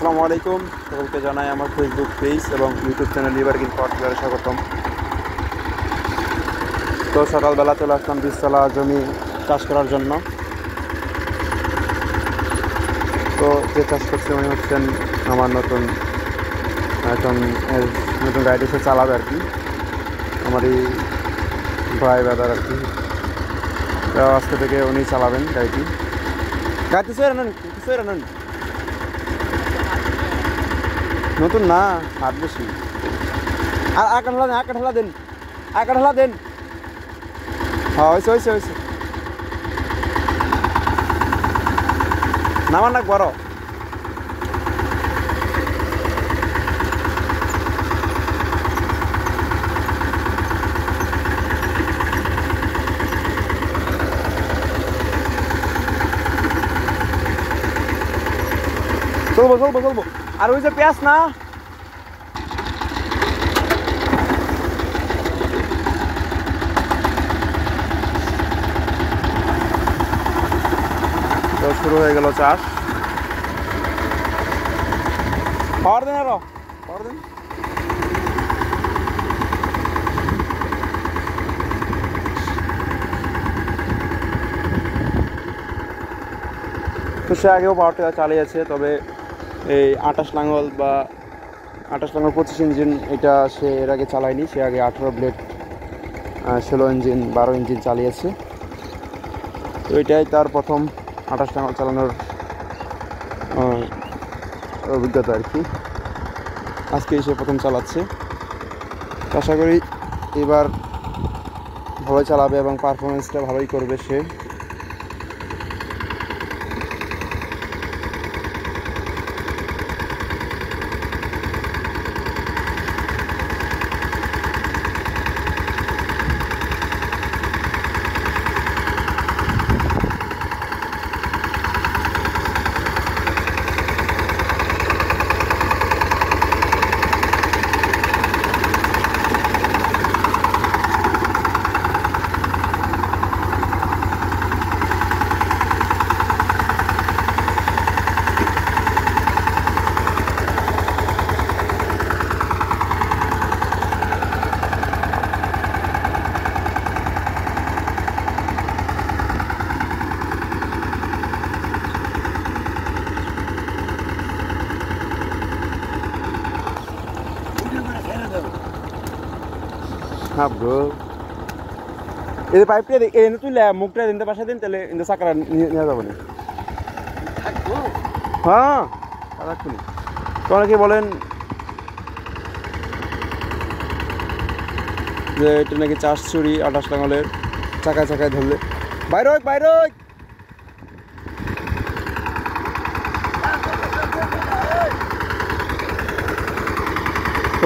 আসসালামু আলাইকুম, সকলকে জানাই আমার ফেসবুক পেজ এবং ইউটিউব চ্যানেল লিভারগিন পাওয়ার স্বাগতম। তো সকালবেলা চলে আসলাম বীজতলা জমি চাষ করার জন্য। তো যে চাষ করছে উনি হচ্ছেন আমার নতুন গাড়িটি সে চালাবে আর কি, আমারই ভাই বাদার আর কি। আজকে থেকে উনি চালাবেন গাড়িটি। গাড়িতে সরে নেন, নতুন না, হাত বেশি। আর আঁকা ঢালা দেন হ্যাঁ, হয়েছে নামান নাক বড়। চলবো আর ওই যে পেঁয়াজ না, তো শুরু হয়ে গেল চাষ। পাওয়ার দেন আরো, পাওয়ার দেন। তো সে আগেও পাওয়ারটা চালিয়েছে, তবে এই 28 লাঙ্গল 25 ইঞ্জিন এটা সে এর আগে চালায়নি। সে আগে 18 ব্লেড 16 ইঞ্জিন 12 ইঞ্জিন চালিয়েছে। তো এটাই তার প্রথম 28 লাঙ্গল চালানোর অভিজ্ঞতা আর কি। আজকেই সে প্রথম চালাচ্ছে। আশা করি এবার ভালোই চালাবে এবং পারফরমেন্সটা ভালোই করবে সে। হ্যাঁ ব্রো, এই পাইপটা এনে তুই মুখটা দিনতে পাশে দিন, তাহলে ইন্দা চাকরা নিয়ে যাবো না। হ্যাঁ রাখুন। তো অনেকে বলেন যে এটা নাকি চাষ চুরি 28 লাঙ্গলের চাকায় ধরলে। বাইরে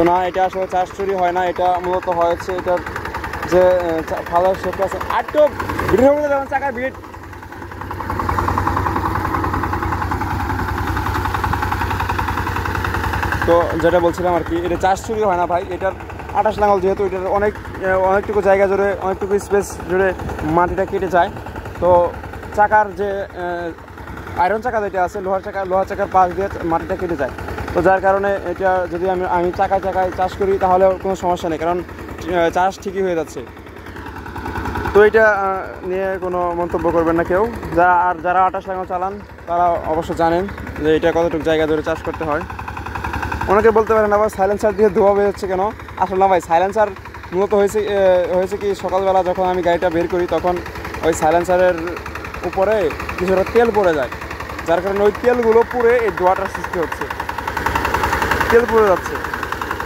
তো না, এটা আসলে চাষ চুরি হয় না। এটা মূলত হয়েছে এটার যে ফালের শেপটা আছে আর তো ভিড় হয়ে যেমন চাকার ভিড়। তো যেটা বলছিলাম আর কি, এটা চাষ চুরি হয় না ভাই। এটার 28 লাঙ্গল যেহেতু এটার অনেকটুকু জায়গা জুড়ে, অনেকটুকু স্পেস জুড়ে মাটিটা কেটে যায়। তো চাকার যে আয়রন চাকা যেটা আছে, লোহার চাকার পাশ দিয়ে মাটিটা কেটে যায়। তো যার কারণে এটা যদি আমি চাকায় চাষ করি তাহলে কোনো সমস্যা নেই, কারণ চাষ ঠিকই হয়ে যাচ্ছে। তো এটা নিয়ে কোনো মন্তব্য করবেন না কেউ। যারা 28 লাঙ্গল চালান তারা অবশ্য জানেন যে এটা কতটুকু জায়গা ধরে চাষ করতে হয়। অনেকে বলতে পারেন আবার সাইলেন্সার দিয়ে ধোয়া বেরোচ্ছে কেন? আসলে না ভাই, সাইলেন্সার মূলত হয়েছে কি, সকালবেলা যখন আমি গাড়িটা বের করি তখন ওই সাইলেন্সারের উপরে কিছুটা তেল পড়ে যায়, যার কারণে ওই তেলগুলো পুড়ে এই ধোঁয়াটার সৃষ্টি হচ্ছে। তেল পুড়ে যাচ্ছে,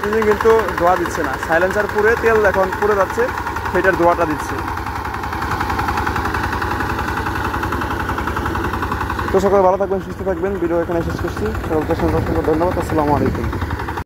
ইঞ্জিন কিন্তু ধোঁয়া দিচ্ছে না। সাইলেন্সার পুড়ে তেল এখন পুড়ে যাচ্ছে, সেটার ধোঁয়াটা দিচ্ছে। তো সকলে ভালো থাকবেন, সুস্থ থাকবেন। ভিডিও এখানে শেষ করছি। সকলকে অসংখ্য ধন্যবাদ। আসসালামু আলাইকুম।